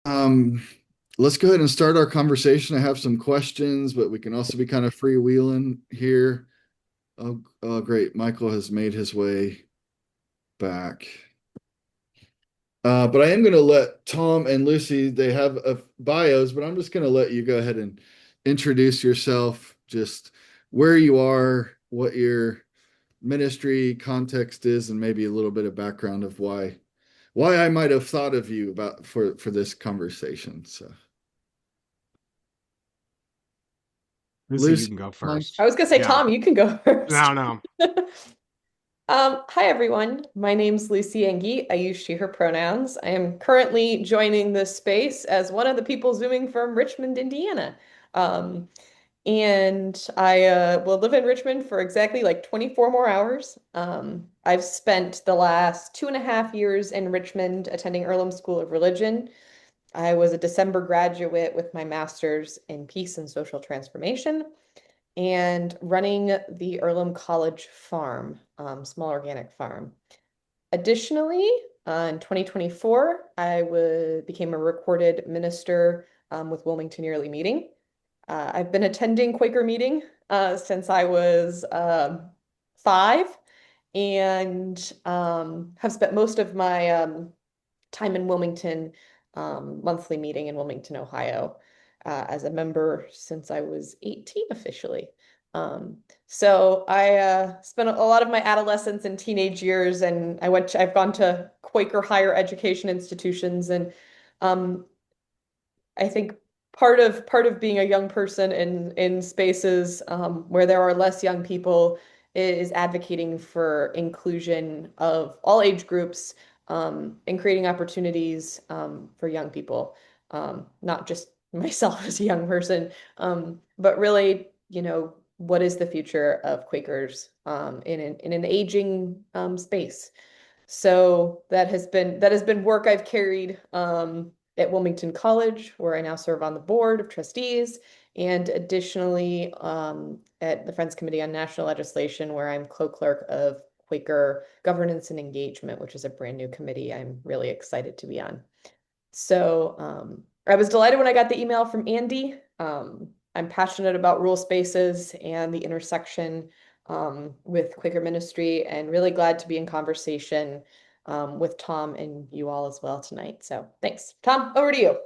Um, let's go ahead and start our conversation. I have some questions, but we can also be kind of freewheeling here. Oh, great. Michael has made his way back. But I am going to let Tom and Lucy, they have bios, but I'm just going to let you go ahead and introduce yourself, just where you are, what your ministry context is, and maybe a little bit of background of why I might have thought of you about for this conversation. So, Lucy, you Lucy, can go Tom? first. I was gonna say, Yeah. Tom, you can go first. No, no. Hi everyone. My name's Lucy Engie. I use she, her pronouns. I am currently joining this space as one of the people zooming from Richmond, Indiana. Um, and I will live in Richmond for exactly like 24 more hours. I've spent the last 2.5 years in Richmond attending Earlham School of Religion. I was a December graduate with my master's in peace and social transformation and running the Earlham College Farm, small organic farm. Additionally, in 2024, became a recorded minister with Wilmington Yearly Meeting. I've been attending Quaker Meeting since I was 5 and have spent most of my time in Wilmington, monthly meeting in Wilmington, Ohio, as a member since I was 18 officially. Um, so I spent a lot of my adolescence and teenage years, and I've gone to Quaker higher education institutions, and um, I think part of being a young person in spaces where there are less young people is advocating for inclusion of all age groups and creating opportunities for young people, not just myself as a young person, but really, what is the future of Quakers in an aging space? So that has been work I've carried at Wilmington College, where I now serve on the board of trustees, and additionally at the Friends Committee on National Legislation, where I'm co-clerk of Quaker Governance and Engagement, which is a brand new committee I'm really excited to be on. So I was delighted when I got the email from Andy. I'm passionate about rural spaces and the intersection with Quaker Ministry, and really glad to be in conversation with Tom and you all as well tonight. So thanks. Tom, over to you.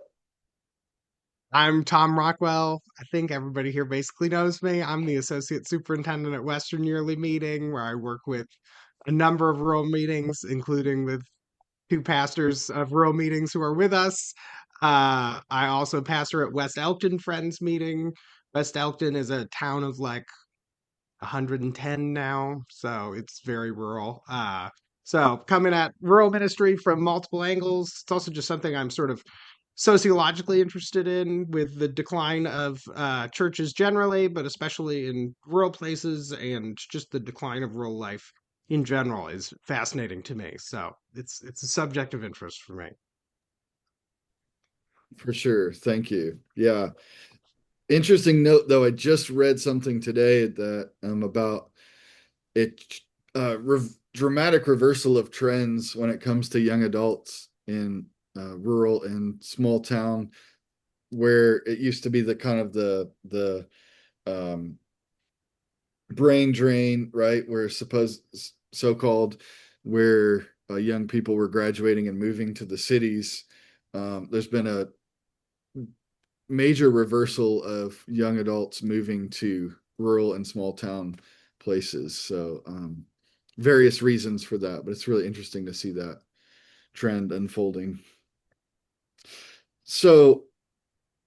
I'm Tom Rockwell. I think everybody here basically knows me. I'm the associate superintendent at Western Yearly Meeting, where I work with a number of rural meetings, including with two pastors of rural meetings who are with us. I also pastor at West Elkton Friends Meeting. West Elkton is a town of like 110 now, so it's very rural. So coming at rural ministry from multiple angles. It's also just something I'm sort of sociologically interested in with the decline of churches generally, but especially in rural places, and just the decline of rural life in general is fascinating to me. So it's a subject of interest for me. For sure. Thank you. Yeah. Interesting note, though. I just read something today that about it dramatic reversal of trends when it comes to young adults in rural and small town, where it used to be the kind of the um, brain drain, right? Where supposed so-called where young people were graduating and moving to the cities. There's been a major reversal of young adults moving to rural and small town places. So, various reasons for that, but it's really interesting to see that trend unfolding. So,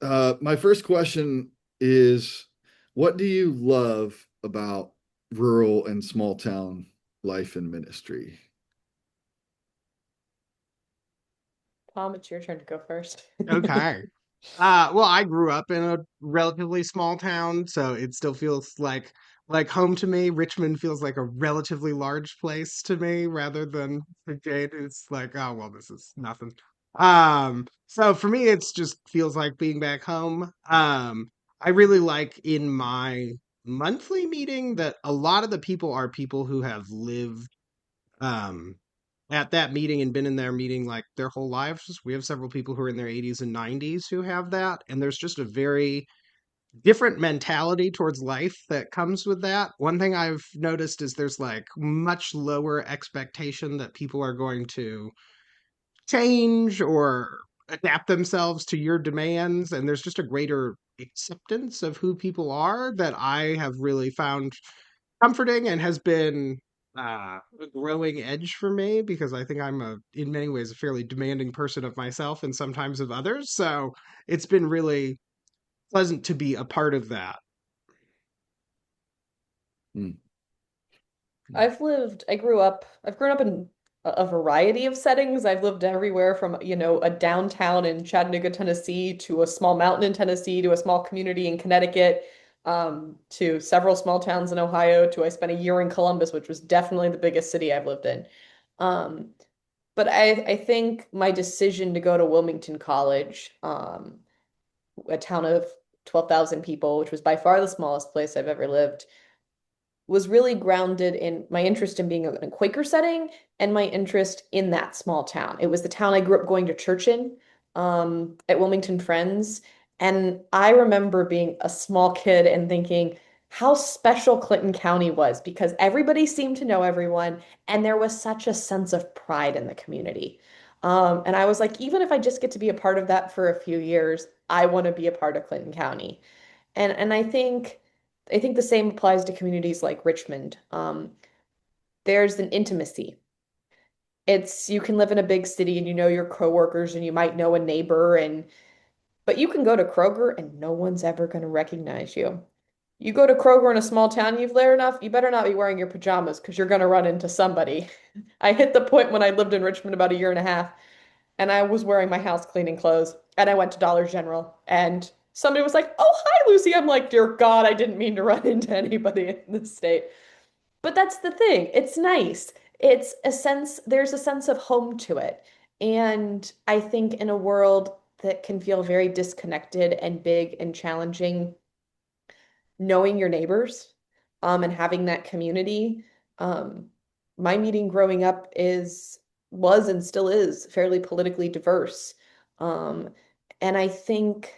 my first question is, what do you love about rural and small town life and ministry? Tom, it's your turn to go first. Okay. Well, I grew up in a relatively small town, so it still feels like home to me. Richmond feels like a relatively large place to me rather than Jade. It's like, oh well, this is nothing. So for me, it's just feels like being back home. I really like in my monthly meeting that a lot of the people are people who have lived um at that meeting and been in their meeting like their whole lives. We have several people who are in their 80s and 90s who have that, and there's just a very different mentality towards life that comes with that. One thing I've noticed is there's like much lower expectation that people are going to change or adapt themselves to your demands, and there's just a greater acceptance of who people are that I have really found comforting and has been a growing edge for me, because I think I'm in many ways a fairly demanding person of myself and sometimes of others. So it's been really pleasant to be a part of that. Mm. I've grown up in a variety of settings. I've lived everywhere from, a downtown in Chattanooga, Tennessee, to a small mountain in Tennessee, to a small community in Connecticut, to several small towns in Ohio, to I spent a year in Columbus, which was definitely the biggest city I've lived in. Um, but I think my decision to go to Wilmington College, a town of 12,000 people, which was by far the smallest place I've ever lived, was really grounded in my interest in being in a Quaker setting and my interest in that small town. It was the town I grew up going to church in, at Wilmington Friends. And I remember being a small kid and thinking how special Clinton County was because everybody seemed to know everyone, and there was such a sense of pride in the community. And I was like, even if I just get to be a part of that for a few years, I want to be a part of Clinton County. And I think the same applies to communities like Richmond. There's an intimacy. It's you can live in a big city and you know your coworkers and you might know a neighbor, and but you can go to Kroger and no one's ever going to recognize you. You go to Kroger in a small town you've there enough, you better not be wearing your pajamas because you're going to run into somebody. I hit the point when I lived in Richmond about a year and a half, and I was wearing my house cleaning clothes, and I went to Dollar General, and somebody was like, "Oh, hi, Lucy." I'm like, "Dear God, I didn't mean to run into anybody in this state." But that's the thing. It's nice. There's a sense of home to it. And I think in a world that can feel very disconnected and big and challenging, knowing your neighbors, and having that community, um, my meeting growing up was and still is fairly politically diverse. Um, and I think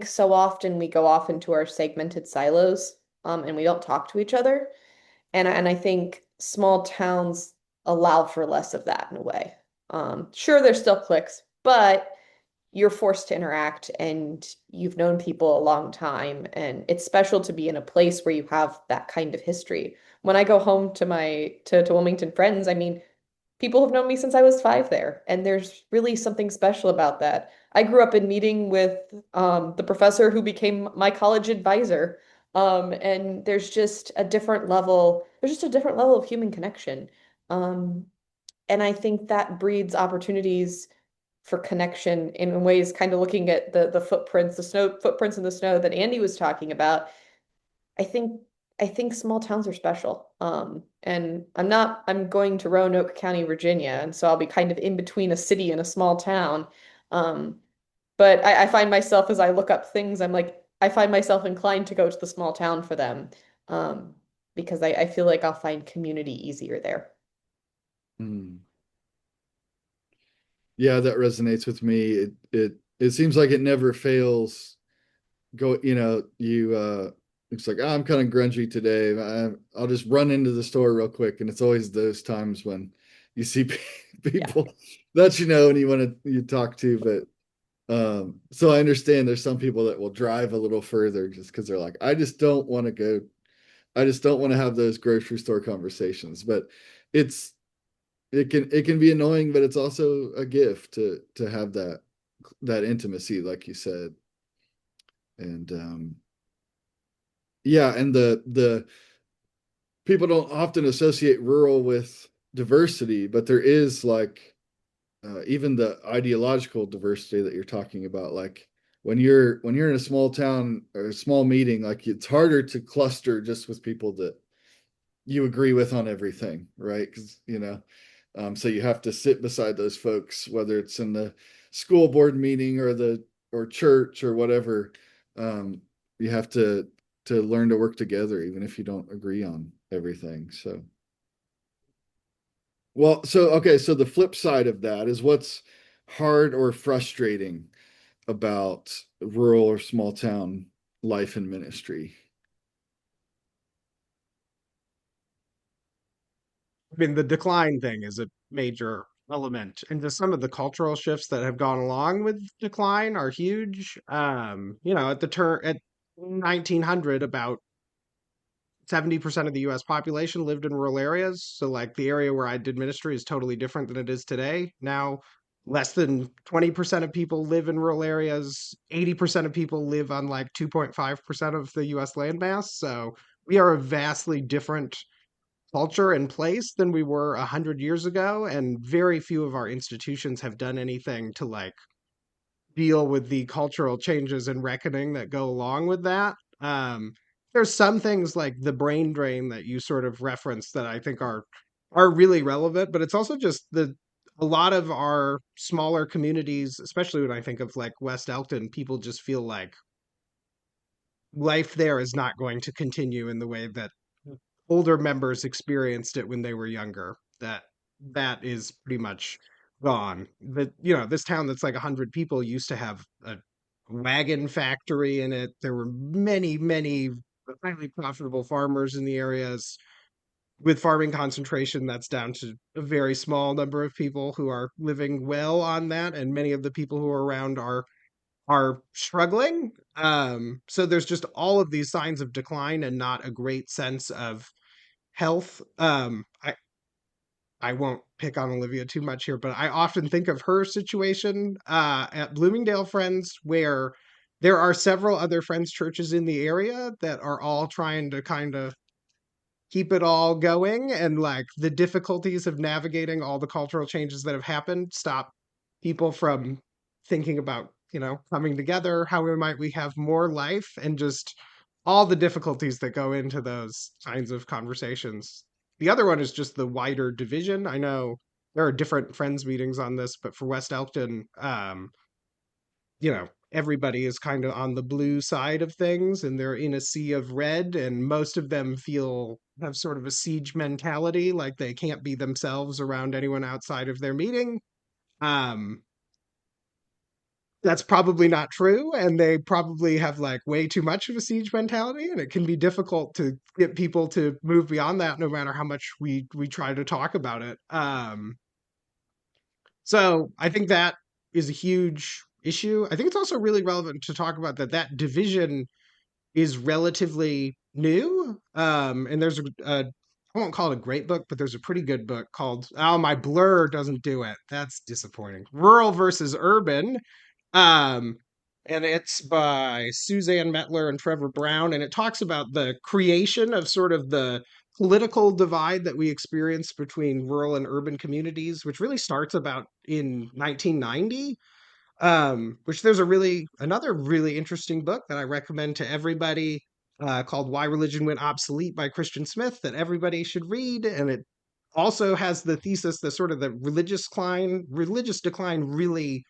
so often we go off into our segmented silos, and we don't talk to each other. And I think small towns allow for less of that in a way. Sure, there's still cliques, but you're forced to interact and you've known people a long time. And it's special to be in a place where you have that kind of history. When I go home to Wilmington Friends, I mean, people have known me since I was 5 there, and there's really something special about that. I grew up in meeting with the professor who became my college advisor, and there's just a different level of human connection. Um, and I think that breeds opportunities for connection in ways, kind of looking at the snow footprints in the snow that Andy was talking about. I think I think small towns are special. And I'm going to Roanoke County, Virginia, and so I'll be kind of in between a city and a small town. Um, but I find myself as I look up things, I find myself inclined to go to the small town for them. Um, because I feel like I'll find community easier there. Mm. Yeah, that resonates with me. It seems like it never fails. Go, it's like, "Oh, I'm kind of grungy today. I'll just run into the store real quick." And it's always those times when you see Yeah. people that you know and you talk to. But so I understand there's some people that will drive a little further just because they're like, I just don't want to go. I just don't want to have those grocery store conversations. But it's it can be annoying, but it's also a gift to have that intimacy, like you said. And yeah, and the people don't often associate rural with diversity, but there is like even the ideological diversity that you're talking about. Like when you're in a small town or a small meeting, like it's harder to cluster just with people that you agree with on everything, right? Because so you have to sit beside those folks, whether it's in the school board meeting or church or whatever. You have to learn to work together, even if you don't agree on everything. So Well, so okay, so the flip side of that is what's hard or frustrating about rural or small town life and ministry. I mean, the decline thing is a major element, and just some of the cultural shifts that have gone along with decline are huge. At the turn at 1900, about 70% of the US population lived in rural areas. So, like, the area where I did ministry is totally different than it is today. Now, less than 20% of people live in rural areas. 80% of people live on like 2.5% of the US landmass. So, we are a vastly different culture and place than we were 100 years ago. And very few of our institutions have done anything to like deal with the cultural changes and reckoning that go along with that. Um, there's some things like the brain drain that you sort of referenced that I think are really relevant, but it's also just the a lot of our smaller communities, especially when I think of like West Elkton, people just feel like life there is not going to continue in the way that older members experienced it when they were younger. That is pretty much gone. This town that's like 100 people used to have a wagon factory in it. There were many, many highly profitable farmers in the areas. With farming concentration, that's down to a very small number of people who are living well on that, and many of the people who are around are struggling. So there's just all of these signs of decline and not a great sense of health. I won't pick on Olivia too much here, but I often think of her situation at Bloomingdale Friends, where there are several other Friends churches in the area that are all trying to kind of keep it all going, and like the difficulties of navigating all the cultural changes that have happened stop people from thinking about coming together. How might we have more life, and just all the difficulties that go into those kinds of conversations. The other one is just the wider division. I know there are different Friends meetings on this, but for West Elkton, everybody is kind of on the blue side of things, and they're in a sea of red, and most of them have sort of a siege mentality, like they can't be themselves around anyone outside of their meeting. Um, that's probably not true, and they probably have like way too much of a siege mentality, and it can be difficult to get people to move beyond that, no matter how much we try to talk about it. So I think that is a huge issue. I think it's also really relevant to talk about that division is relatively new. And there's I won't call it a great book, but there's a pretty good book called, oh, my blur doesn't do it. That's disappointing. Rural versus Urban. Um, and it's by Suzanne Mettler and Trevor Brown. And it talks about the creation of sort of the political divide that we experience between rural and urban communities, which really starts about in 1990. Which there's another really interesting book that I recommend to everybody, called Why Religion Went Obsolete by Christian Smith, that everybody should read. And it also has the thesis that sort of the religious decline really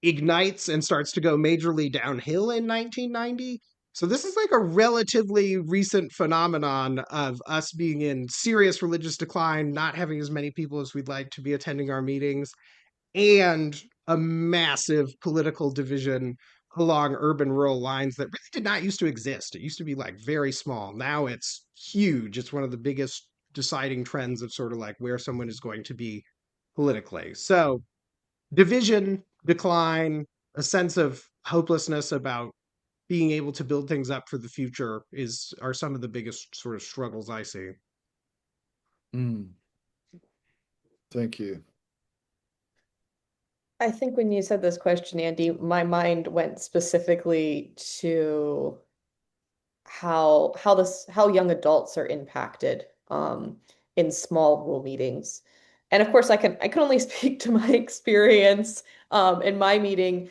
ignites and starts to go majorly downhill in 1990. So this is like a relatively recent phenomenon of us being in serious religious decline, not having as many people as we'd like to be attending our meetings, and a massive political division along urban rural lines that really did not used to exist. It used to be like very small. Now it's huge. It's one of the biggest deciding trends of sort of like where someone is going to be politically. So division, decline, a sense of hopelessness about being able to build things up for the future are some of the biggest sort of struggles I see. Mm, thank you. I think when you said this question, Andy, my mind went specifically to how young adults are impacted in small rural meetings. And of course I can only speak to my experience in my meeting,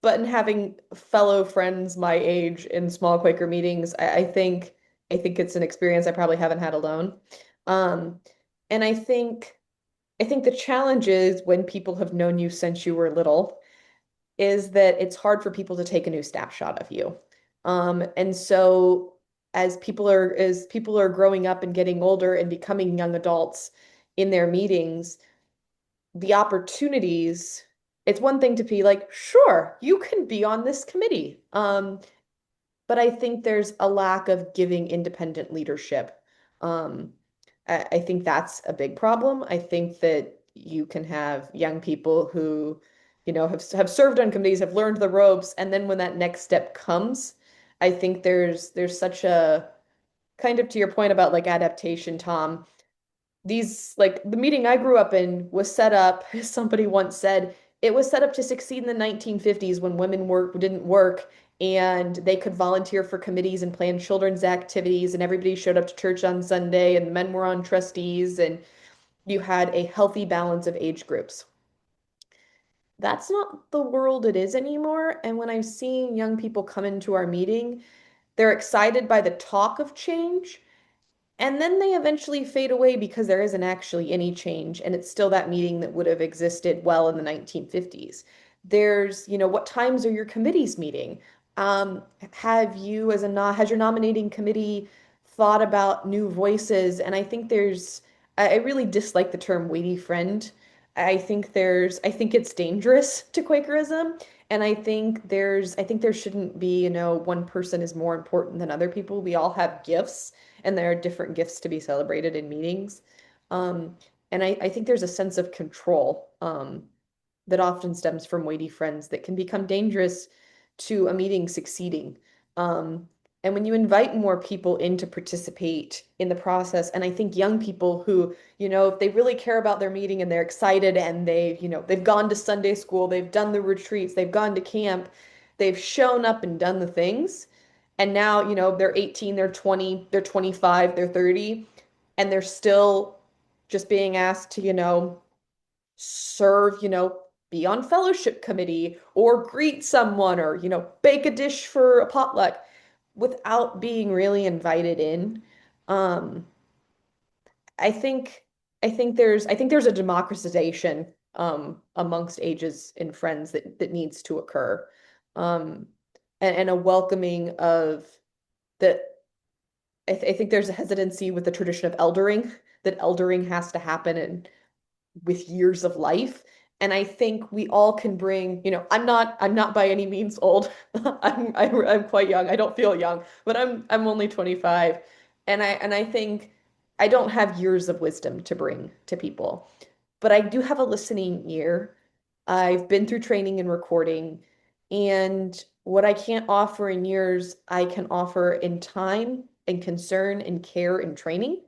but in having fellow friends my age in small Quaker meetings, I think it's an experience I probably haven't had alone. Um, and I think the challenge is when people have known you since you were little, is that it's hard for people to take a new snapshot of you. And so as people are growing up and getting older and becoming young adults, in their meetings, the opportunities, it's one thing to be like, sure, you can be on this committee. But I think there's a lack of giving independent leadership. Um, I think that's a big problem. I think that you can have young people who, have served on committees, have learned the ropes, and then when that next step comes, I think there's such a kind of to your point about like adaptation, Tom, these like the meeting I grew up in was set up, as somebody once said, it was set up to succeed in the 1950s when women didn't work and they could volunteer for committees and plan children's activities and everybody showed up to church on Sunday and men were on trustees and you had a healthy balance of age groups. That's not the world it is anymore. And when I'm seeing young people come into our meeting, they're excited by the talk of change, and then they eventually fade away because there isn't actually any change, and it's still that meeting that would have existed well in the 1950s. There's, what times are your committees meeting? Has your nominating committee thought about new voices? And I think I really dislike the term weighty friend. I think it's dangerous to Quakerism. And I think there shouldn't be, one person is more important than other people. We all have gifts and there are different gifts to be celebrated in meetings. Um, and I think there's a sense of control that often stems from weighty friends that can become dangerous to a meeting succeeding. Um, and when you invite more people in to participate in the process, and I think young people who, if they really care about their meeting and they're excited and they've gone to Sunday school, they've done the retreats, they've gone to camp, they've shown up and done the things. And now, they're 18, they're 20, they're 25, they're 30, and they're still just being asked to, serve, be on fellowship committee or greet someone or, bake a dish for a potluck without being really invited in. Um, I think I think there's a democratization amongst ages and friends that needs to occur. Um, and a welcoming of that I think there's a hesitancy with the tradition of eldering, that eldering has to happen and with years of life. And I think we all can bring, I'm not by any means old. I'm quite young. I don't feel young, but I'm only 25. And I think I don't have years of wisdom to bring to people, but I do have a listening ear. I've been through training and recording, and what I can't offer in years, I can offer in time and concern and care and training.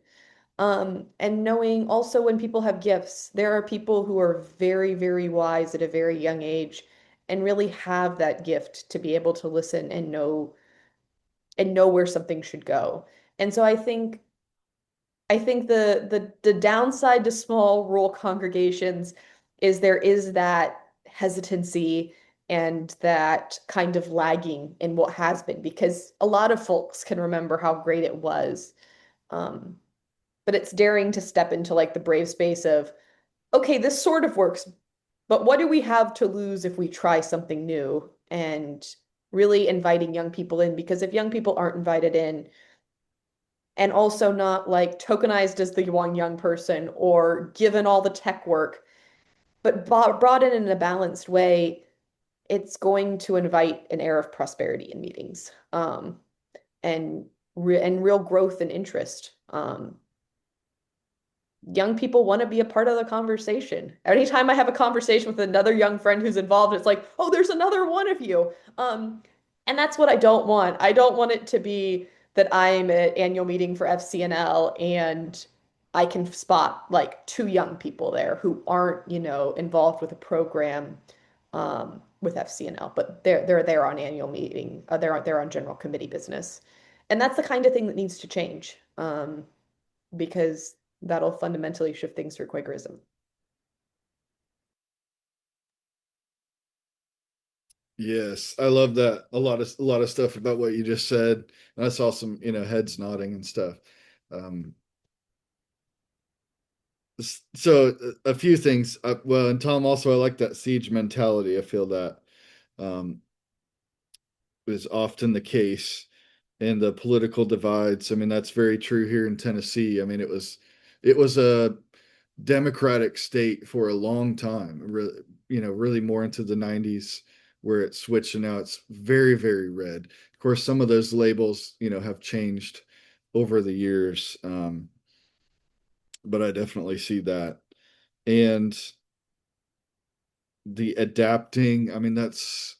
And knowing also when people have gifts, there are people who are very, very wise at a very young age and really have that gift to be able to listen and know where something should go. And so I think the downside to small rural congregations is there is that hesitancy and that kind of lagging in what has been because a lot of folks can remember how great it was. Um, but it's daring to step into like the brave space of, okay, this sort of works, but what do we have to lose if we try something new? And really inviting young people in because if young people aren't invited in and also not like tokenized as the one young person or given all the tech work, but brought in a balanced way, it's going to invite an air of prosperity in meetings and and real growth and interest. Young people want to be a part of the conversation. Anytime I have a conversation with another young friend who's involved, it's like, oh, there's another one of you. And that's what I don't want. I don't want it to be that I'm at annual meeting for FCNL and I can spot like two young people there who aren't, involved with a program with FCNL, but they're there on annual meeting. They're on general committee business, and that's the kind of thing that needs to change. Because that'll fundamentally shift things for Quakerism. Yes, I love that. A lot of stuff about what you just said. And I saw some, heads nodding and stuff. Um, so a few things. Well, and Tom also, I like that siege mentality. I feel that um, is often the case in the political divides. I mean, that's very true here in Tennessee. I mean, it was a democratic state for a long time, really, really more into the 90s where it switched and now it's very, very red. Of course, some of those labels, have changed over the years. But I definitely see that. And the adapting, I mean, that's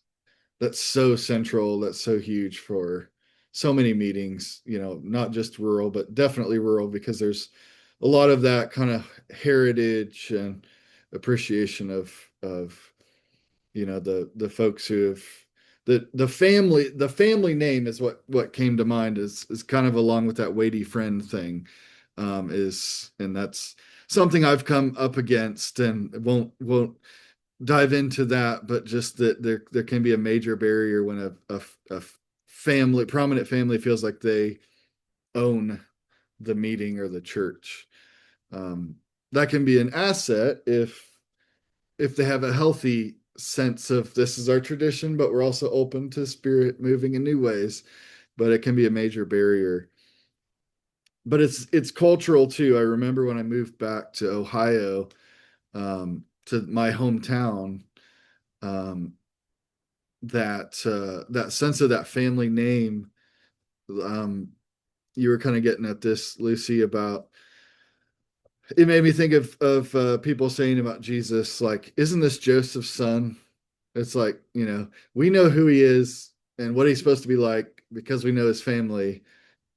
so central, that's so huge for so many meetings, not just rural, but definitely rural, because there's a lot of that kind of heritage and appreciation of the folks who have the family name is what came to mind is kind of along with that weighty friend thing, and that's something I've come up against, and won't dive into that, but just that there can be a major barrier when a prominent family feels like they own the meeting or the church. Um, that can be an asset if they have a healthy sense of this is our tradition, but we're also open to spirit moving in new ways. But it can be a major barrier. But it's cultural too. I remember when I moved back to Ohio, to my hometown, um, that sense of that family name. Um, you were kind of getting at this, Lucy, about it made me think of people saying about Jesus, like, isn't this Joseph's son? It's like, we know who he is and what he's supposed to be like because we know his family,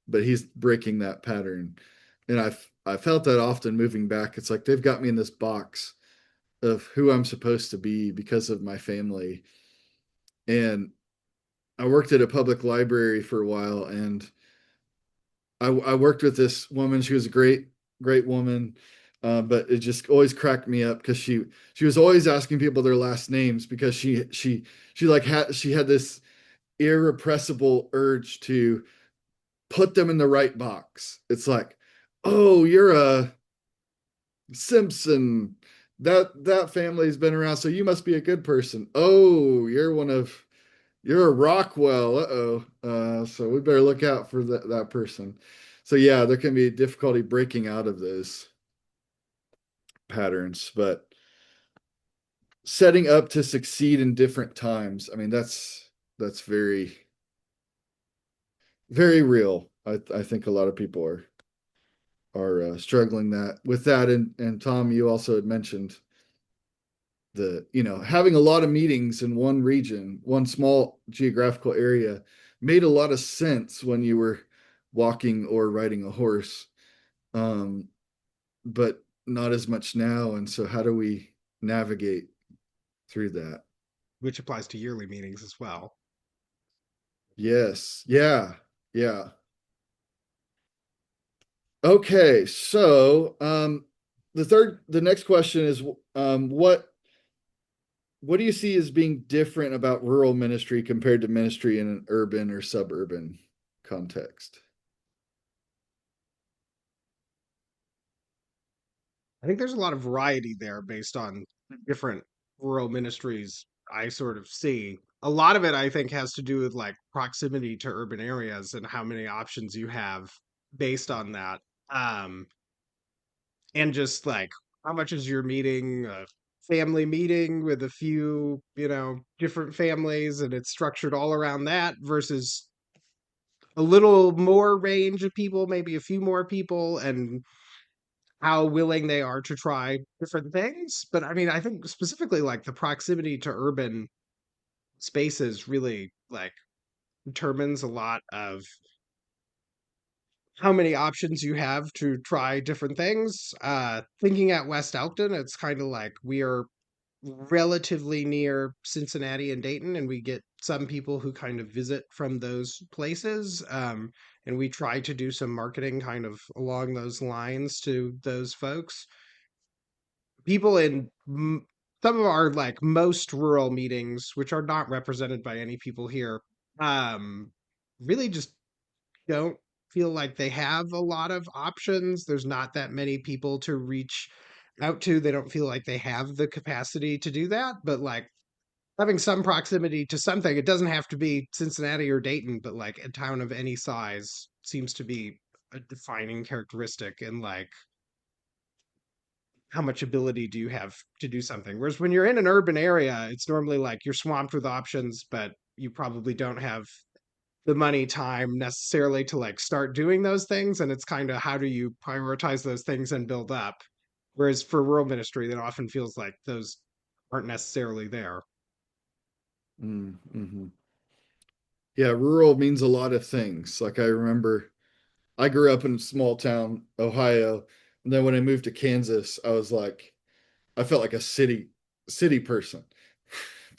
but he's breaking that pattern. And I felt that often moving back. It's like they've got me in this box of who I'm supposed to be because of my family. And I worked at a public library for a while, and I worked with this woman. She was a great woman, but it just always cracked me up because she was always asking people their last names because she had this irrepressible urge to put them in the right box. It's like, oh, you're a Simpson. That family's been around, so you must be a good person. Oh, you're a Rockwell. Uh-oh. So we better look out for that person. So yeah, there can be difficulty breaking out of those patterns, but setting up to succeed in different times. I mean, that's very, very real. I think a lot of people are struggling with that. And Tom, you also had mentioned having a lot of meetings in one region, one small geographical area made a lot of sense when you were walking or riding a horse, um, but not as much now. And so how do we navigate through that? which applies to yearly meetings as well. Yes. Yeah. Yeah. Okay. So the next question is, what do you see as being different about rural ministry compared to ministry in an urban or suburban context? I think there's a lot of variety there based on different rural ministries I sort of see. A lot of it, I think, has to do with like proximity to urban areas and how many options you have based on that. Um, and just like how much is your meeting a family meeting with a few, different families and it's structured all around that versus a little more range of people, maybe a few more people, and how willing they are to try different things. But I mean, I think specifically like the proximity to urban spaces really like determines a lot of how many options you have to try different things. Thinking at West Elkton, it's kind of like we are relatively near Cincinnati and Dayton, and we get some people who kind of visit from those places. And we try to do some marketing kind of along those lines to those folks. People in some of our like most rural meetings, which are not represented by any people here, um, really just don't feel like they have a lot of options. There's not that many people to reach out to. They don't feel like they have the capacity to do that. But like having some proximity to something, it doesn't have to be Cincinnati or Dayton, but like a town of any size seems to be a defining characteristic in like how much ability do you have to do something? Whereas when you're in an urban area, it's normally like you're swamped with options, but you probably don't have the money time necessarily to like start doing those things. And it's kind of how do you prioritize those things and build up? Whereas for rural ministry, that often feels like those aren't necessarily there. Mm-hmm. Yeah, rural means a lot of things. Like I remember I grew up in a small town, Ohio, and then when I moved to Kansas, I was like, I felt like a city person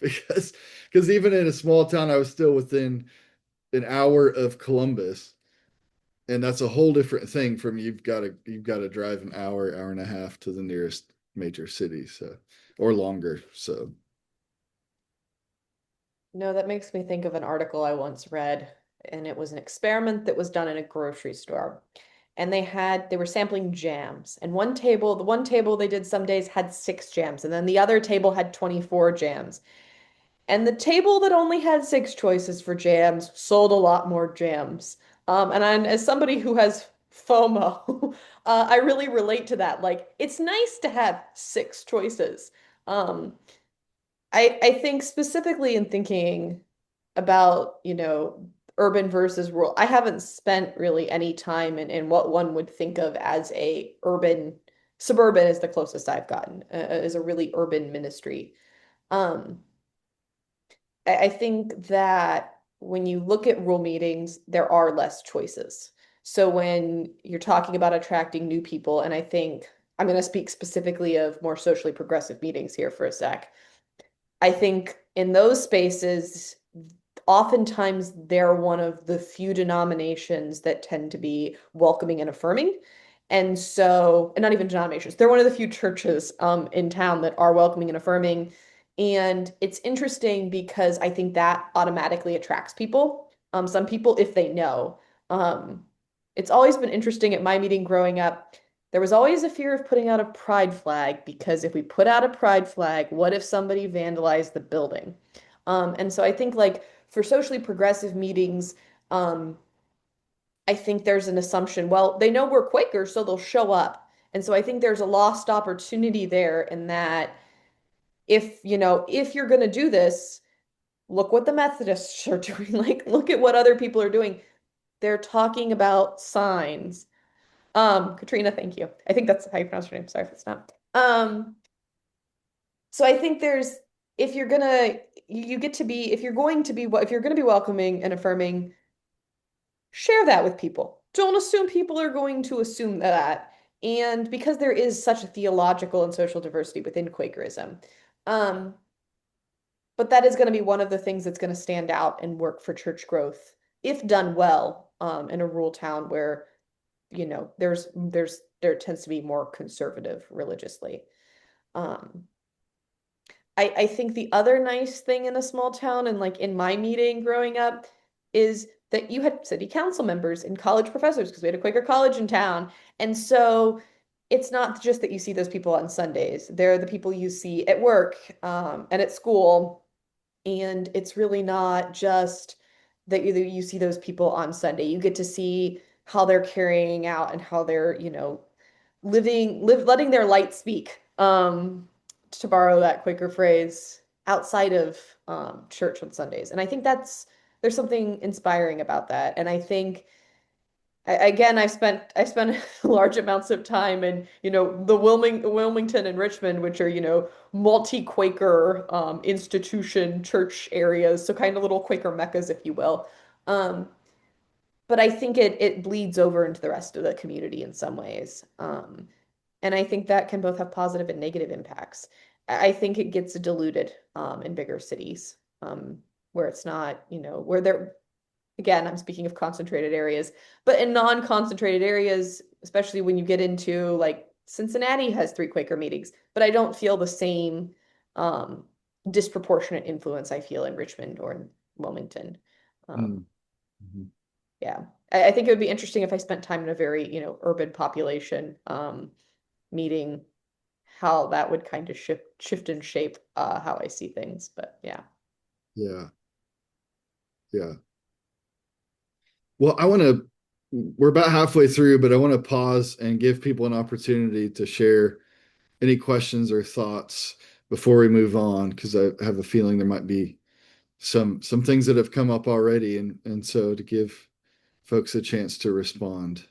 because even in a small town, I was still within an hour of Columbus, and that's a whole different thing from you've got to drive an hour and a half to the nearest major city, so or longer. So No, that makes me think of an article I once read, and it was an experiment that was done in a grocery store. And they were sampling jams. And the one table they did some days had 6 jams, and then the other table had 24 jams. And the table that only had 6 choices for jams sold a lot more jams. As somebody who has FOMO, I really relate to that. Like, it's nice to have 6 choices. Um, I think specifically in thinking about, urban versus rural, I haven't spent really any time in what one would think of as a urban, suburban is the closest I've gotten, as a really urban ministry. Um, I think that when you look at rural meetings, there are less choices. So when you're talking about attracting new people, and I think I'm going to speak specifically of more socially progressive meetings here for a sec. I think in those spaces, oftentimes they're one of the few denominations that tend to be welcoming and affirming. And not even denominations, they're one of the few churches in town that are welcoming and affirming. And it's interesting because I think that automatically attracts people. Some people, if they know. Um, it's always been interesting at my meeting growing up. There was always a fear of putting out a pride flag because if we put out a pride flag, what if somebody vandalized the building? And so I think like for socially progressive meetings, um, I think there's an assumption, well, they know we're Quaker, so they'll show up. And so I think there's a lost opportunity there in that if you're going to do this, look what the Methodists are doing. Like, look at what other people are doing. They're talking about signs. Katrina, thank you. I think that's how you pronounce her name. Sorry if it's not. So I think there's if you're gonna you get to be if you're going to be if you're going to be welcoming and affirming, share that with people. Don't assume people are going to assume that. And because there is such a theological and social diversity within Quakerism, um, but that is going to be one of the things that's going to stand out and work for church growth if done well, in a rural town where, there tends to be more conservative religiously. Um, I think the other nice thing in a small town and like in my meeting growing up is that you had city council members and college professors because we had a Quaker college in town. And so it's not just that you see those people on Sundays. They're the people you see at work, and at school. And it's really not just that you see those people on Sunday. You get to see how they're carrying out and how they're, letting their light speak, to borrow that Quaker phrase, outside of church on Sundays. And I think there's something inspiring about that. And I think again, I spent large amounts of time in, the Wilmington and Richmond, which are, multi-Quaker institution church areas, so kind of little Quaker meccas, if you will. Um, but I think it bleeds over into the rest of the community in some ways. And I think that can both have positive and negative impacts. I think it gets diluted in bigger cities, where it's not, where they're, again, I'm speaking of concentrated areas, but in non-concentrated areas, especially when you get into like Cincinnati has 3 Quaker meetings, but I don't feel the same um, disproportionate influence I feel in Richmond or in Wilmington. Um, mm-hmm. yeah, I think it would be interesting if I spent time in a very, urban population meeting, how that would kind of shift and shape how I see things. But yeah. Yeah, yeah. Well, we're about halfway through, but I want to pause and give people an opportunity to share any questions or thoughts before we move on, because I have a feeling there might be some things that have come up already, and so to give folks a chance to respond.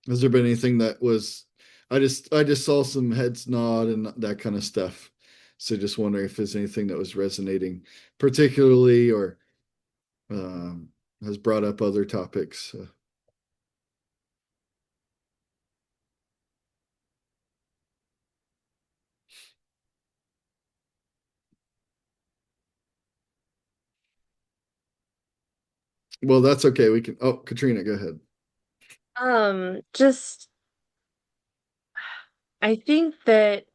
Has there been anything that was, I just saw some heads nod and that kind of stuff. So just wondering if there's anything that was resonating particularly, or um, has brought up other topics. Well, that's okay. We can. Oh, Katrina, go ahead. Just I think that,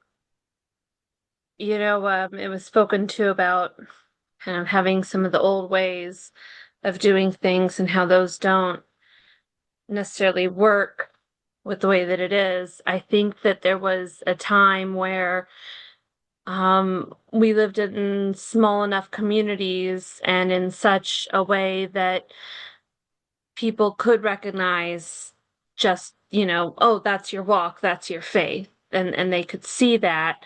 it was spoken to about kind of having some of the old ways of doing things and how those don't necessarily work with the way that it is. I think that there was a time where we lived in small enough communities and in such a way that people could recognize just, oh, that's your walk, that's your faith. And they could see that.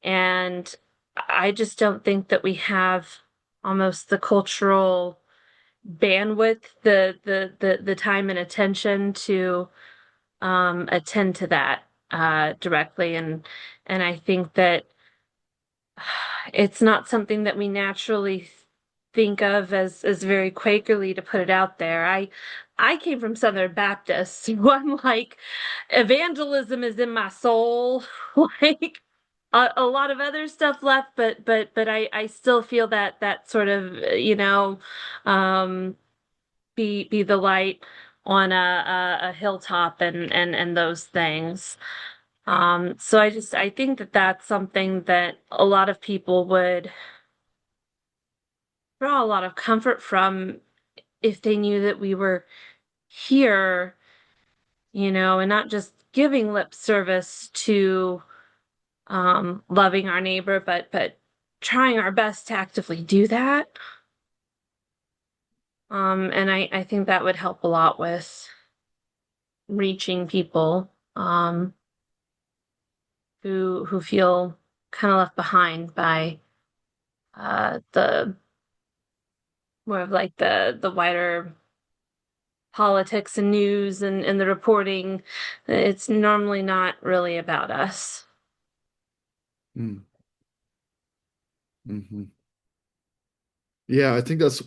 And I just don't think that we have almost the cultural bandwidth, the time and attention to attend to that directly. And I think that it's not something that we naturally think of as very Quakerly, to put it out there. I came from Southern Baptist, so I'm like, evangelism is in my soul. Like a lot of other stuff left, but I still feel that sort of um be the light on a hilltop and those things. So I think that that's something that a lot of people would draw a lot of comfort from if they knew that we were here, and not just giving lip service to loving our neighbor, but trying our best to actively do that. And I think that would help a lot with reaching people who feel kind of left behind by the more of like the wider politics and news and the reporting. It's normally not really about us. Mm. Hmm. Yeah, I think that's,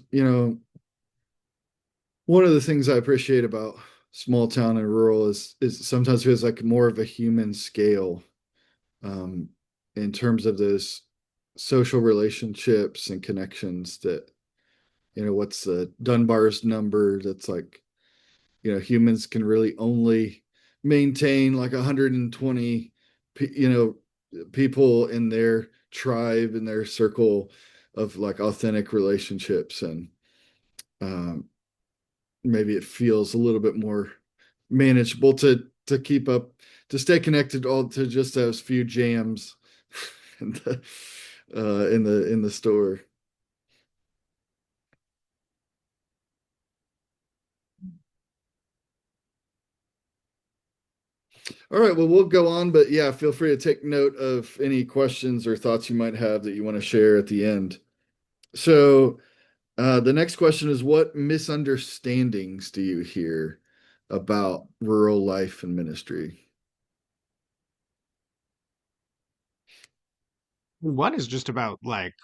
one of the things I appreciate about small town and rural is sometimes feels like more of a human scale, um, in terms of those social relationships and connections that, what's the Dunbar's number that's like, humans can really only maintain like 120 people in their tribe, in their circle of like authentic relationships, and um, maybe it feels a little bit more manageable to keep up, to stay connected all to just those few jams in the store. All right, well, we'll go on, but yeah, feel free to take note of any questions or thoughts you might have that you want to share at the end. So, the next question is, what misunderstandings do you hear about rural life and ministry? One is just about like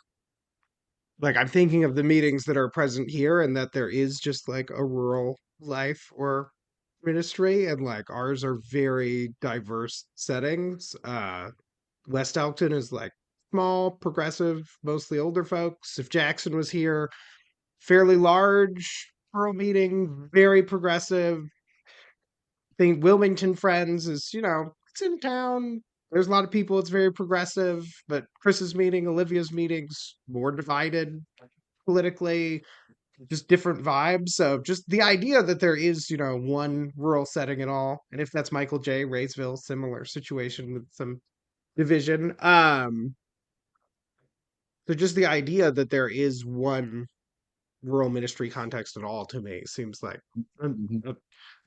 I'm thinking of the meetings that are present here and that there is just like a rural life or ministry, and like ours are very diverse settings. West Elkton is like small, progressive, mostly older folks. If Jackson was here, fairly large rural meeting, very progressive. Think Wilmington Friends is, it's in town. There's a lot of people. It's very progressive, but Chris's meeting, Olivia's meetings, more divided politically. just different vibes. So just the idea that there is, one rural setting at all, and if that's Michael J. Raysville, similar situation with some division. So just the idea that there is one rural ministry context at all to me seems like a, Mhm.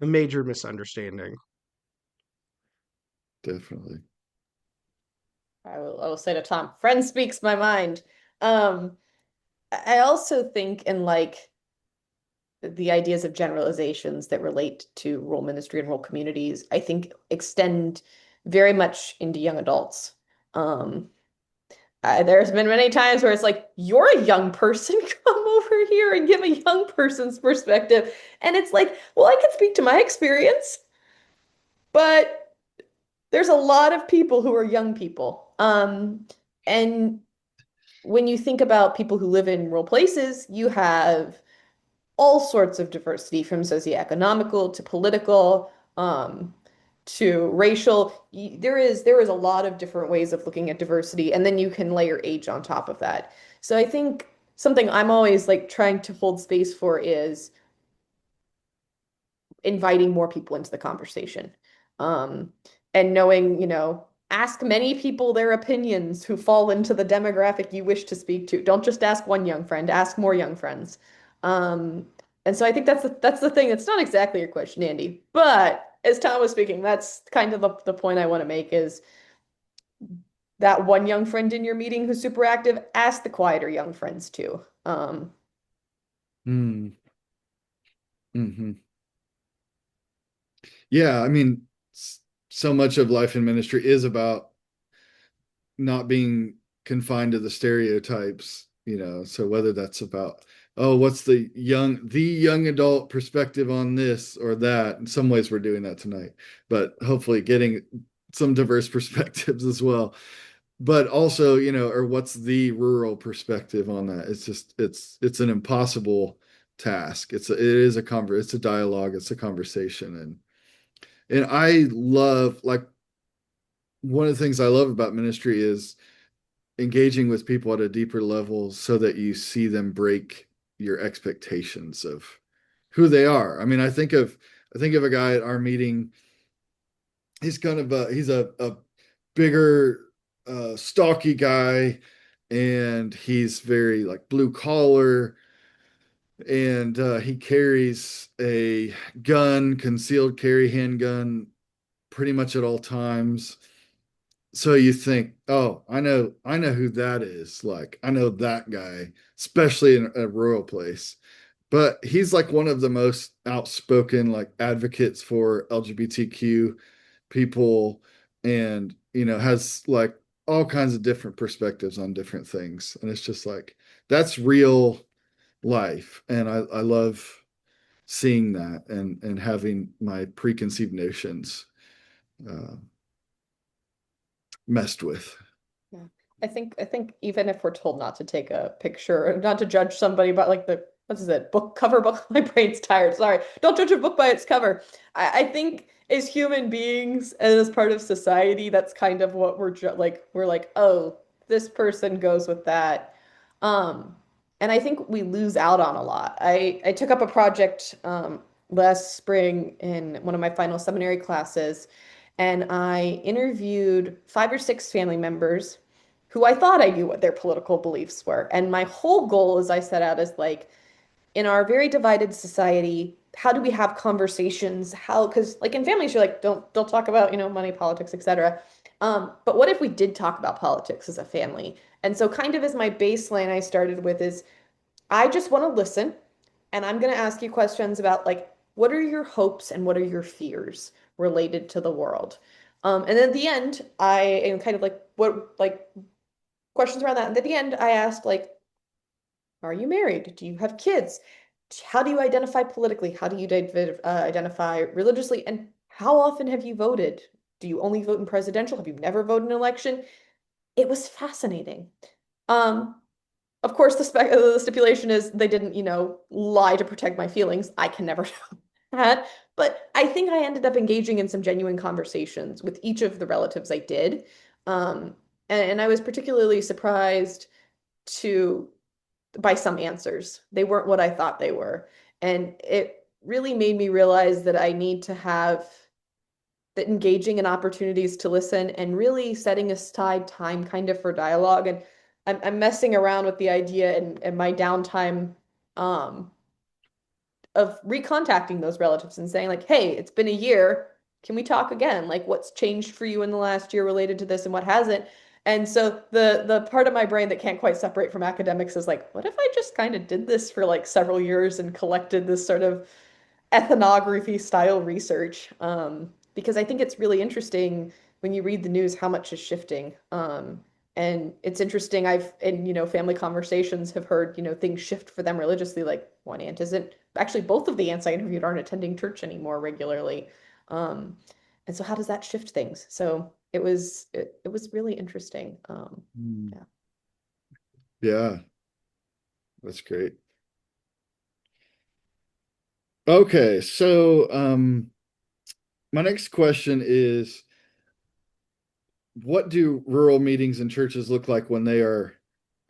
a major misunderstanding. Definitely. I will say to Tom, friend speaks my mind. Um, I also think in like the ideas of generalizations that relate to rural ministry and rural communities, I think extend very much into young adults. Um, there's been many times where it's like, you're a young person, come over here and give a young person's perspective. And it's like, well, I can speak to my experience, but there's a lot of people who are young people. And when you think about people who live in rural places, you have all sorts of diversity from socioeconomical to political, to racial. There is a lot of different ways of looking at diversity, and then you can layer age on top of that. So I think something I'm always like trying to hold space for is inviting more people into the conversation. Um, and knowing, ask many people their opinions who fall into the demographic you wish to speak to. Don't just ask one young friend, ask more young friends. Um, and so I think that's the thing. It's not exactly your question, Andy, but as Tom was speaking, that's kind of the point I want to make is that one young friend in your meeting who's super active, ask the quieter young friends too. Mm. Hmm. Yeah, I mean, so much of life in ministry is about not being confined to the stereotypes, so whether that's about, oh, what's the young adult perspective on this or that. In some ways we're doing that tonight, but hopefully getting some diverse perspectives as well. But also, or what's the rural perspective on that? It's an impossible task. It's a dialogue, it's a conversation. And I love, like, one of the things I love about ministry is engaging with people at a deeper level so that you see them break your expectations of who they are. I mean, I think of a guy at our meeting. He's a bigger, stocky guy, and he's very like blue collar, and he carries a gun, concealed carry handgun, pretty much at all times. So you think, oh, I know who that is. Like, I know that guy, especially in a rural place. But he's like one of the most outspoken like advocates for LGBTQ people, and has like all kinds of different perspectives on different things. And it's just like, that's real life. And I love seeing that, and having my preconceived notions uh, messed with. Yeah. I think even if we're told not to take a picture, or not to judge somebody by like the what is it, book cover book. My brain's tired. Sorry. Don't judge a book by its cover. I think as human beings and as part of society, that's kind of what we're like, oh, this person goes with that. Um, and I think we lose out on a lot. I took up a project last spring in one of my final seminary classes, and I interviewed 5 or 6 family members who I thought I knew what their political beliefs were. And my whole goal, as I set out, is like, in our very divided society, how do we have conversations? How, because like in families, you're like, don't talk about, money, politics, etc. But what if we did talk about politics as a family? And so kind of as my baseline I started with is I just want to listen, and I'm going to ask you questions about like, what are your hopes and what are your fears related to the world? And then at the end, I am kind of like, what, like, questions around that. And at the end, I asked, like, are you married? Do you have kids? How do you identify politically? How do you identify religiously? And how often have you voted? Do you only vote in presidential? Have you never voted in an election? It was fascinating. Um, of course, the stipulation is they didn't, lie to protect my feelings. I can never do that. But I think I ended up engaging in some genuine conversations with each of the relatives I did. And I was particularly surprised to by some answers. They weren't what I thought they were. And it really made me realize that I need to have that engaging in opportunities to listen and really setting aside time kind of for dialogue. And I'm messing around with the idea in my downtime um, of recontacting those relatives and saying like, hey, it's been a year. Can we talk again? Like what's changed for you in the last year related to this and what hasn't? And so the part of my brain that can't quite separate from academics is like, what if I just kind of did this for like several years and collected this sort of ethnography style research? Because I think it's really interesting when you read the news how much is shifting. And it's interesting. I've in family conversations have heard things shift for them religiously. Like one aunt isn't actually both of the aunts I interviewed aren't attending church anymore regularly. Um, and so how does that shift things? So it was really interesting. Mm. Yeah. Yeah, that's great. Okay, so my next question is, what do rural meetings and churches look like when they are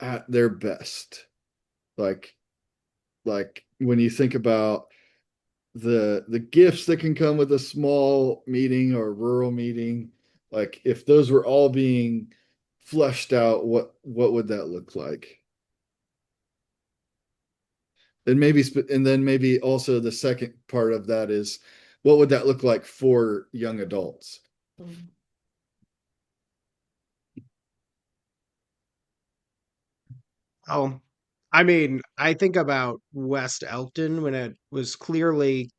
at their best? Like when you think about the gifts that can come with a small meeting or a rural meeting, like if those were all being fleshed out, what would that look like? And then maybe also the second part of that is, what would that look like for young adults? Mm. Oh, I mean, I think about West Elkton when it was clearly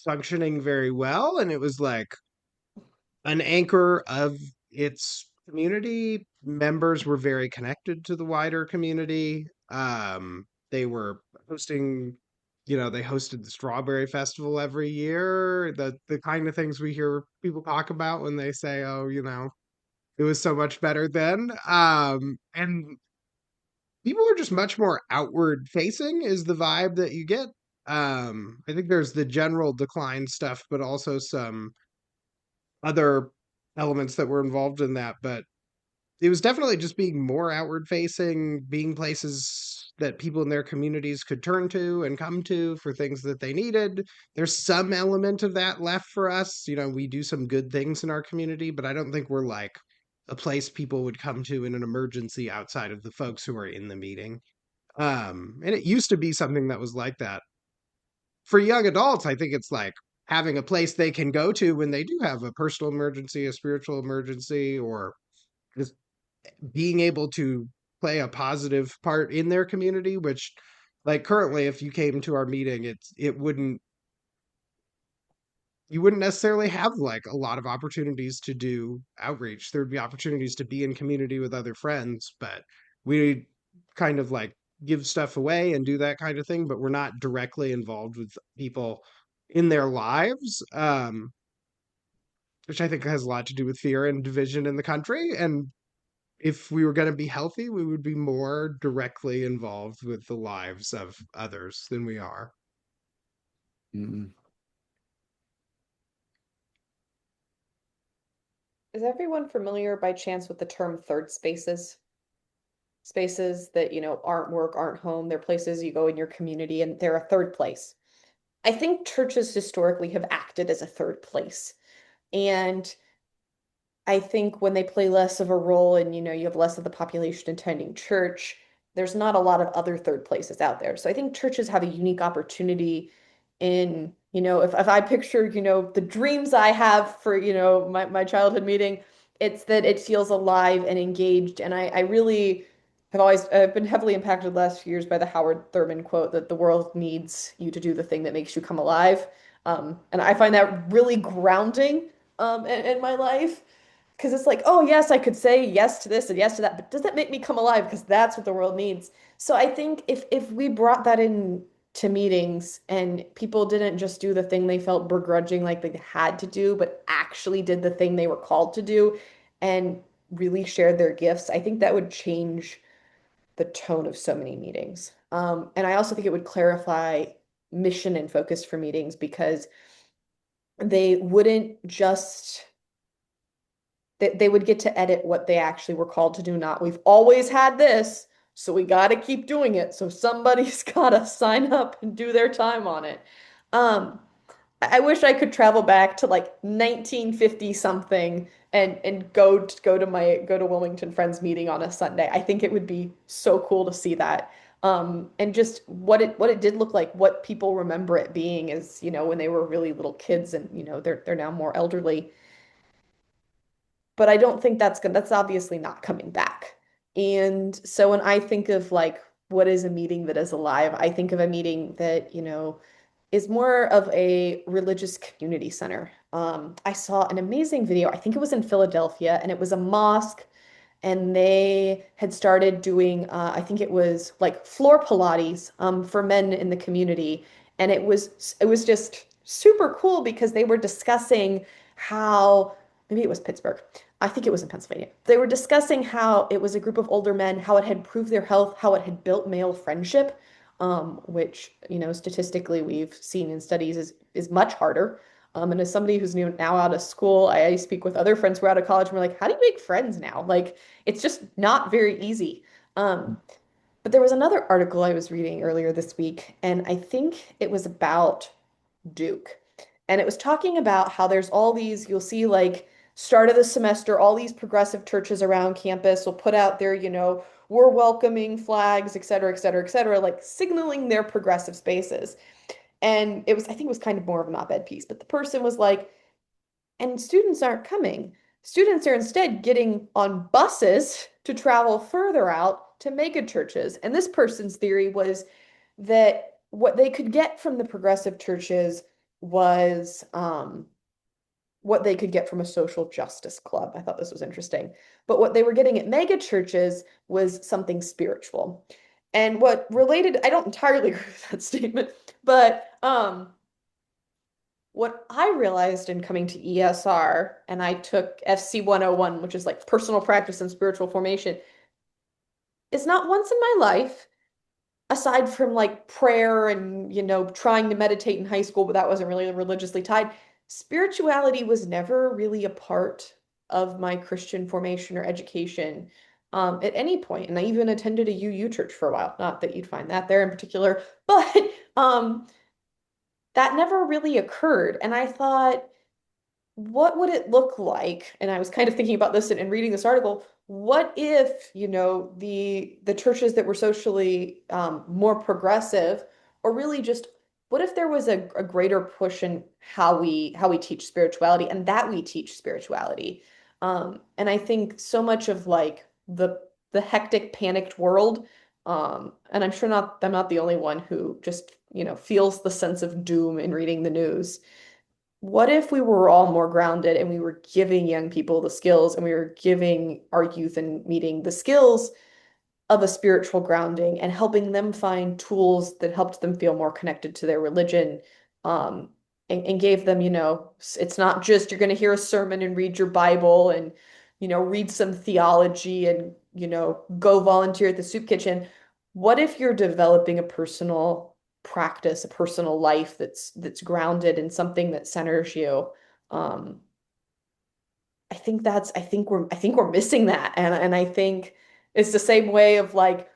functioning very well, and it was like an anchor of its community. Members were very connected to the wider community. They were hosting, they hosted the Strawberry Festival every year. The kind of things we hear people talk about when they say, "Oh, it was so much better then." And people are just much more outward facing is the vibe that you get. I think there's the general decline stuff, but also some other elements that were involved in that. But it was definitely just being more outward facing, being places that people in their communities could turn to and come to for things that they needed. There's some element of that left for us. We do some good things in our community, but I don't think we're like a place people would come to in an emergency outside of the folks who are in the meeting. And it used to be something that was like that. For young adults, I think it's like having a place they can go to when they do have a personal emergency, a spiritual emergency, or just being able to play a positive part in their community, which like currently if you came to our meeting, you wouldn't necessarily have like a lot of opportunities to do outreach. There would be opportunities to be in community with other friends, but we kind of like give stuff away and do that kind of thing, but we're not directly involved with people in their lives, which I think has a lot to do with fear and division in the country. And if we were going to be healthy, we would be more directly involved with the lives of others than we are. Mm. Is everyone familiar by chance with the term third spaces? Spaces that, aren't work, aren't home. They're places you go in your community and they're a third place. I think churches historically have acted as a third place. And I think when they play less of a role and you have less of the population attending church, there's not a lot of other third places out there. So I think churches have a unique opportunity in, if I picture, the dreams I have for, my childhood meeting, it's that it feels alive and engaged. And I really have always been heavily impacted the last few years by the Howard Thurman quote that the world needs you to do the thing that makes you come alive. And I find that really grounding in my life. Because it's like, oh, yes, I could say yes to this and yes to that, but does that make me come alive? Because that's what the world needs. So I think if we brought that in to meetings and people didn't just do the thing they felt begrudging like they had to do, but actually did the thing they were called to do and really shared their gifts, I think that would change the tone of so many meetings. And I also think it would clarify mission and focus for meetings because they wouldn't just they would get to edit what they actually were called to do, not we've always had this, So we got to keep doing it. So somebody's got to sign up and do their time on it. Um, I wish I could travel back to like 1950 something and go to Wilmington Friends meeting on a Sunday. I think it would be so cool to see that. And just what it did look like, what people remember it being is, when they were really little kids and, they're now more elderly. But I don't think that's obviously not coming back. And so when I think of like what is a meeting that is alive, I think of a meeting that, is more of a religious community center. I saw an amazing video. I think it was in Philadelphia, and it was a mosque, and they had started doing, I think it was like floor Pilates for men in the community, and it was just super cool because they were discussing how maybe it was Pittsburgh. I think it was in Pennsylvania. They were discussing how it was a group of older men, how it had improved their health, how it had built male friendship, which, statistically we've seen in studies is much harder. And as somebody who's now out of school, I speak with other friends who are out of college and we're like, how do you make friends now? Like, it's just not very easy. But there was another article I was reading earlier this week, and I think it was about Duke. And it was talking about how there's all these, you'll see like start of the semester, all these progressive churches around campus will put out their, we're welcoming flags, et cetera, et cetera, et cetera, like signaling their progressive spaces. And I think it was kind of more of an op-ed piece, but the person was like, and students aren't coming. Students are instead getting on buses to travel further out to mega churches. And this person's theory was that what they could get from the progressive churches was what they could get from a social justice club. I thought this was interesting. But what they were getting at mega churches was something spiritual. And what related, I don't entirely agree with that statement, but what I realized in coming to ESR, and I took FC 101, which is like personal practice and spiritual formation, is not once in my life, aside from like prayer and, trying to meditate in high school, but that wasn't really religiously tied, spirituality was never really a part of my Christian formation or education at any point. And I even attended a UU church for a while. Not that you'd find that there in particular, but that never really occurred. And I thought, what would it look like? And I was kind of thinking about this and reading this article. What if, the churches that were socially more progressive, or really just what if there was a greater push in how we teach spirituality and that we teach spirituality? And I think so much of like the hectic, panicked world, and I'm sure I'm not the only one who just, feels the sense of doom in reading the news. What if we were all more grounded and we were giving young people the skills and we were giving our youth and meeting the skills of a spiritual grounding and helping them find tools that helped them feel more connected to their religion, and gave them, it's not just you're going to hear a sermon and read your Bible and, read some theology and, go volunteer at the soup kitchen. What if you're developing a personal practice, a personal life that's grounded in something that centers you? Um, I think we're missing that. And I think it's the same way of like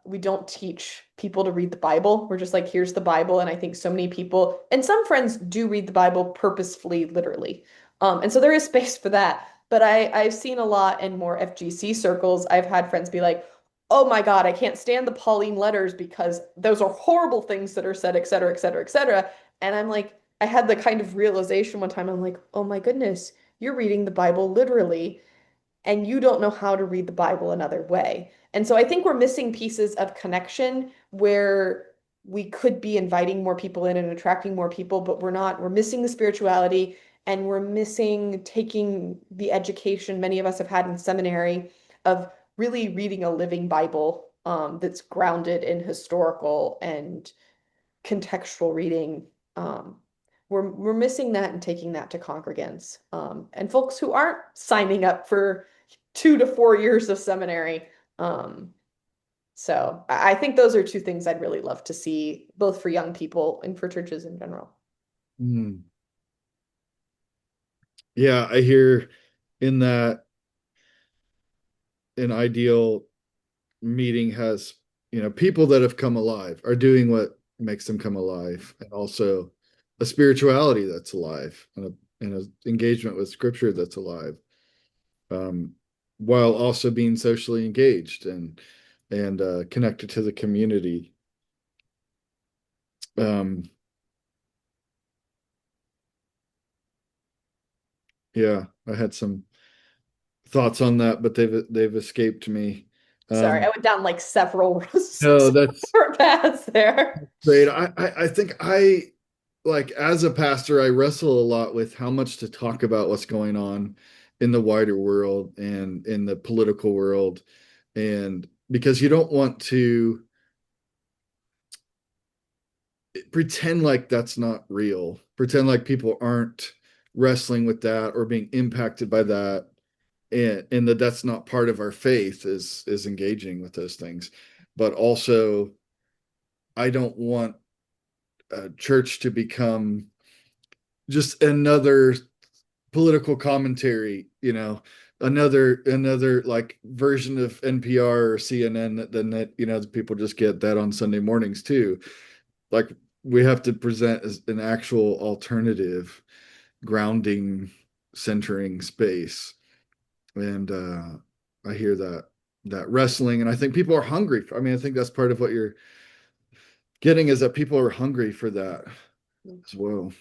we don't teach people to read the Bible. We're just like, here's the Bible. And I think so many people and some friends do read the Bible purposefully, literally. And so there is space for that. But I've seen a lot in more FGC circles. I've had friends be like, oh my God, I can't stand the Pauline letters because those are horrible things that are said, et cetera, et cetera, et cetera. And I'm like, I had the kind of realization one time, I'm like, oh my goodness, you're reading the Bible literally and you don't know how to read the Bible another way. And so I think we're missing pieces of connection where we could be inviting more people in and attracting more people, but we're not. We're missing the spirituality and we're missing taking the education many of us have had in seminary of really reading a living Bible, that's grounded in historical and contextual reading. We're missing that and taking that to congregants, and folks who aren't signing up for 2 to 4 years of seminary. Um, so I think those are two things I'd really love to see, both for young people and for churches in general. Hmm. Yeah, I hear in that an ideal meeting has, people that have come alive are doing what makes them come alive, and also a spirituality that's alive, and a engagement with scripture that's alive, um, while also being socially engaged and connected to the community. Um, yeah, I had some thoughts on that, but they've escaped me. Sorry, I Um, went down like several no, that's separate paths there. great. I think like as a pastor, I wrestle a lot with how much to talk about what's going on in the wider world and in the political world. And because you don't want to pretend like that's not real, pretend like people aren't wrestling with that or being impacted by that, and that that's not part of our faith is engaging with those things. But also, I don't want a church to become just another political commentary, another like version of NPR or CNN that people just get that on Sunday mornings too. Like, we have to present as an actual alternative, grounding, centering space. And I hear that wrestling, and I think people are hungry. I mean, I think that's part of what you're getting, is that people are hungry for that as well.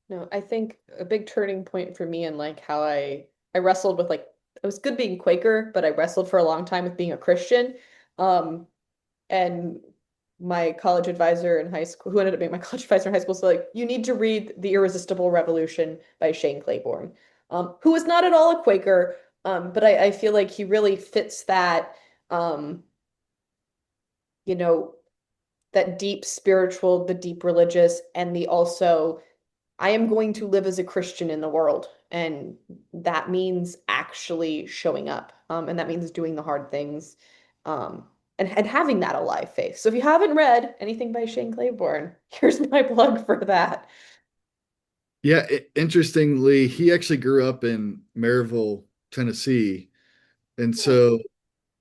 No, I think a big turning point for me in like how I wrestled with like it was good being Quaker, but I wrestled for a long time with being a Christian. Um, and my college advisor in high school, who ended up being my college advisor in high school, so like, you need to read The Irresistible Revolution by Shane Claiborne, who is not at all a Quaker, but I feel like he really fits that, um, you know, that deep spiritual, the deep religious, and the also, I am going to live as a Christian in the world. And that means actually showing up. And that means doing the hard things. And having that alive faith. So if you haven't read anything by Shane Claiborne, here's my plug for that. Yeah, interestingly, he actually grew up in Maryville, Tennessee. And Yeah. so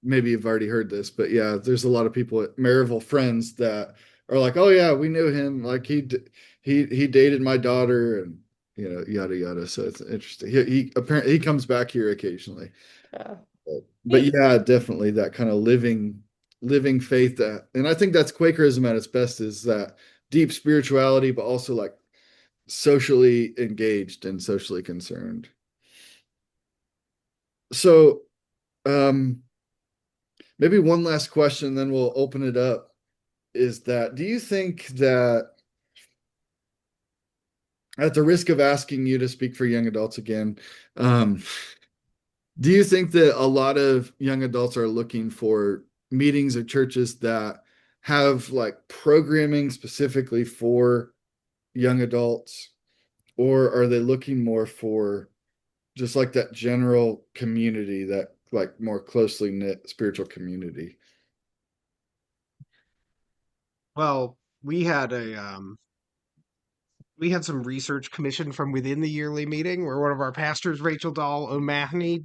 maybe you've already heard this, but yeah, there's a lot of people at Maryville friends that are like, "Oh yeah, we knew him. Like he dated my daughter, and yada yada." So it's interesting. He apparently he comes back here occasionally. Uh, But he- yeah, definitely that kind of living faith, that, and I think that's Quakerism at its best, is that deep spirituality, but also like socially engaged and socially concerned. So, um, maybe one last question, then we'll open it up. Is that, do you think that, at the risk of asking you to speak for young adults again, um, do you think that a lot of young adults are looking for meetings or churches that have like programming specifically for young adults, or are they looking more for just like that general community, that like more closely knit spiritual community? Well, we had some research commissioned from within the yearly meeting where one of our pastors, Rachel Dahl O'Mahony,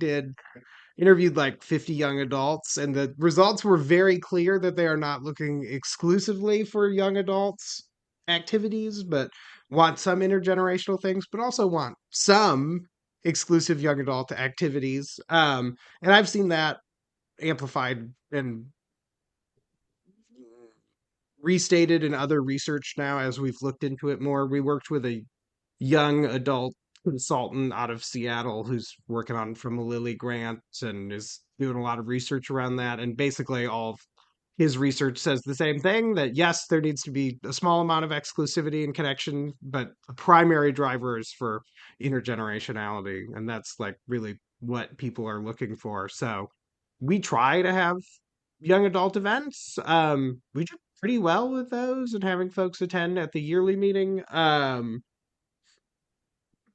interviewed like 50 young adults, and the results were very clear that they are not looking exclusively for young adults activities, but want some intergenerational things, but also want some exclusive young adult activities. And I've seen that amplified and restated in other research now as we've looked into it more. We worked with a young adult consultant out of Seattle who's working on from a Lilly grant and is doing a lot of research around that. And basically, all of his research says the same thing, that yes, there needs to be a small amount of exclusivity and connection, but the primary driver is for intergenerationality. And that's like really what people are looking for. So we try to have young adult events. We do pretty well with those and having folks attend at the yearly meeting.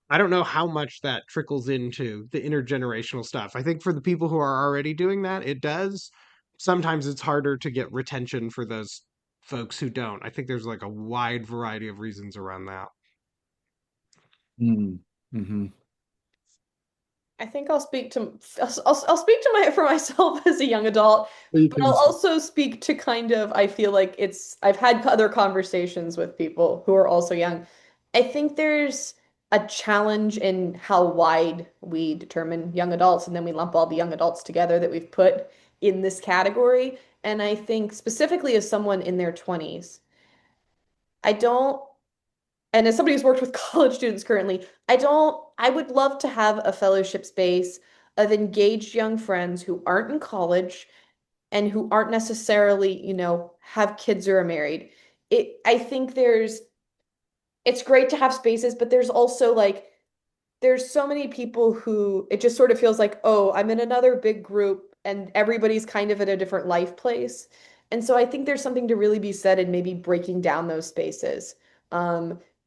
I don't know how much that trickles into the intergenerational stuff. I think for the people who are already doing that, it does. Sometimes it's harder to get retention for those folks who don't. I think there's like a wide variety of reasons around that. Mm-hmm. I think I'll speak to I'll speak to my for myself as a young adult, You but can I'll also speak to kind of I feel like I've had other conversations with people who are also young. I think there's a challenge in how wide we determine young adults, and then we lump all the young adults together that we've put in this category. And I think specifically as someone in their 20s, I don't and as somebody who's worked with college students currently, I would love to have a fellowship space of engaged young friends who aren't in college and who aren't necessarily, have kids or are married. I think it's great to have spaces, but there's also like, there's so many people who it just sort of feels like, oh, I'm in another big group and everybody's kind of at a different life place. And so I think there's something to really be said in maybe breaking down those spaces.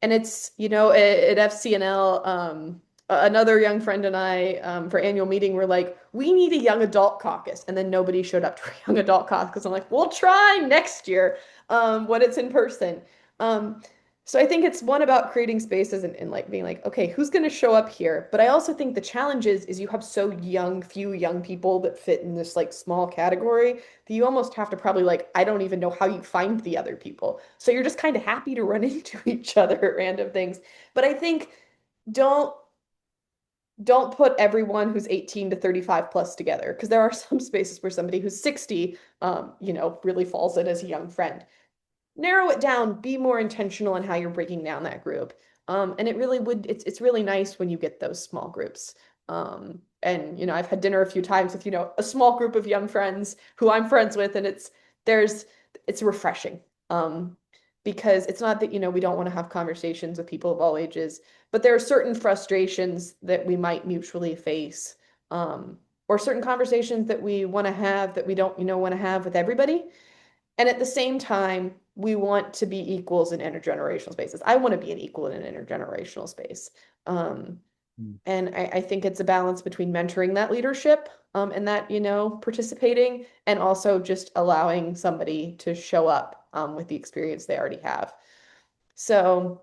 And it's, at FCNL, another young friend and I, for annual meeting, were like, we need a young adult caucus. And then nobody showed up to a young adult caucus. I'm like, we'll try next year, when it's in person. So I think it's one about creating spaces and like being like, okay, who's going to show up here? But I also think the challenge is you have so few young people that fit in this like small category that you almost have to probably like, I don't even know how you find the other people. So you're just kind of happy to run into each other at random things. But I think don't don't put everyone who's 18 to 35 plus together because there are some spaces where somebody who's 60 really falls in as a young friend. Narrow it down, be more intentional in how you're breaking down that group. And it's really nice when you get those small groups. And I've had dinner a few times with, a small group of young friends who I'm friends with, and there's it's refreshing. Because it's not that, we don't want to have conversations with people of all ages, but there are certain frustrations that we might mutually face. Or certain conversations that we want to have that we don't, want to have with everybody. And at the same time, we want to be equals in intergenerational spaces. I want to be an equal in an intergenerational space. Um, and I think it's a balance between mentoring that leadership, and that, participating and also just allowing somebody to show up, with the experience they already have. So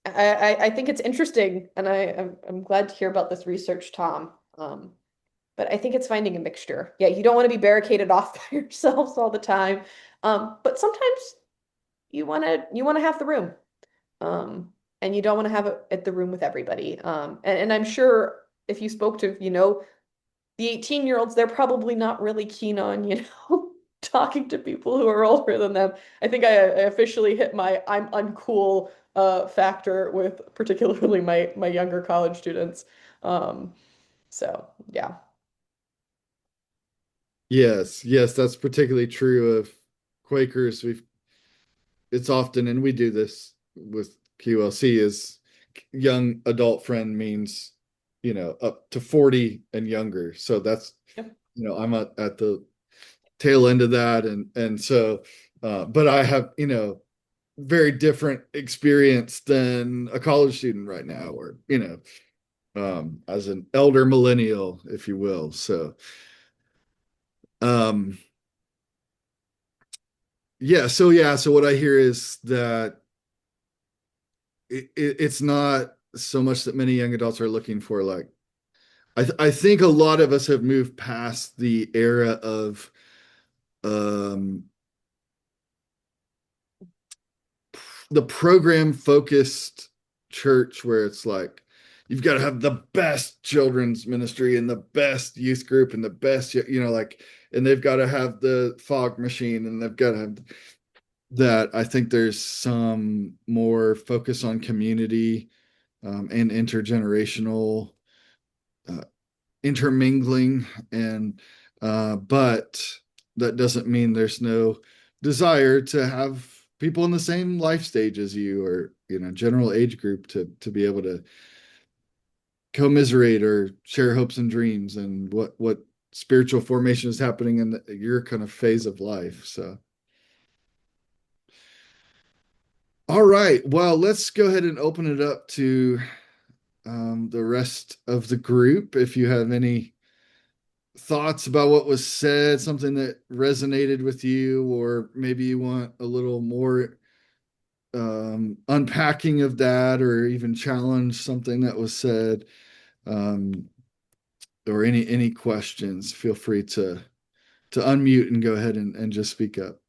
I think it's interesting, and I'm glad to hear about this research, Tom. But I think it's finding a mixture. Yeah, you don't want to be barricaded off by yourselves all the time. But sometimes you want to have the room. And you don't want to have it at the room with everybody. And I'm sure if you spoke to, the 18-year-olds, they're probably not really keen on, talking to people who are older than them. I think I officially hit my I'm uncool factor with particularly my younger college students. Um, so yeah. Yes, that's particularly true of Quakers. It's often, and we do this with QLC, is young adult friend means, up to 40 and younger. So that's, Yep. I'm at the tail end of that. And so, but I have, very different experience than a college student right now, or, as an elder millennial, if you will. So, um, so what I hear is that it's not so much that many young adults are looking for, like, I think a lot of us have moved past the era of um the program focused church, where it's like you've got to have the best children's ministry and the best youth group and the best, like, and they've got to have the fog machine and they've got to have that. I think there's some more focus on community, and intergenerational uh, intermingling, and but that doesn't mean there's no desire to have people in the same life stage as you, or, general age group, to be able to commiserate or share hopes and dreams and what spiritual formation is happening in your kind of phase of life. So, all right, well, let's go ahead and open it up to the rest of the group. If you have any thoughts about what was said, something that resonated with you, or maybe you want a little more unpacking of that, or even challenge something that was said. or any questions, feel free to unmute and go ahead and just speak up.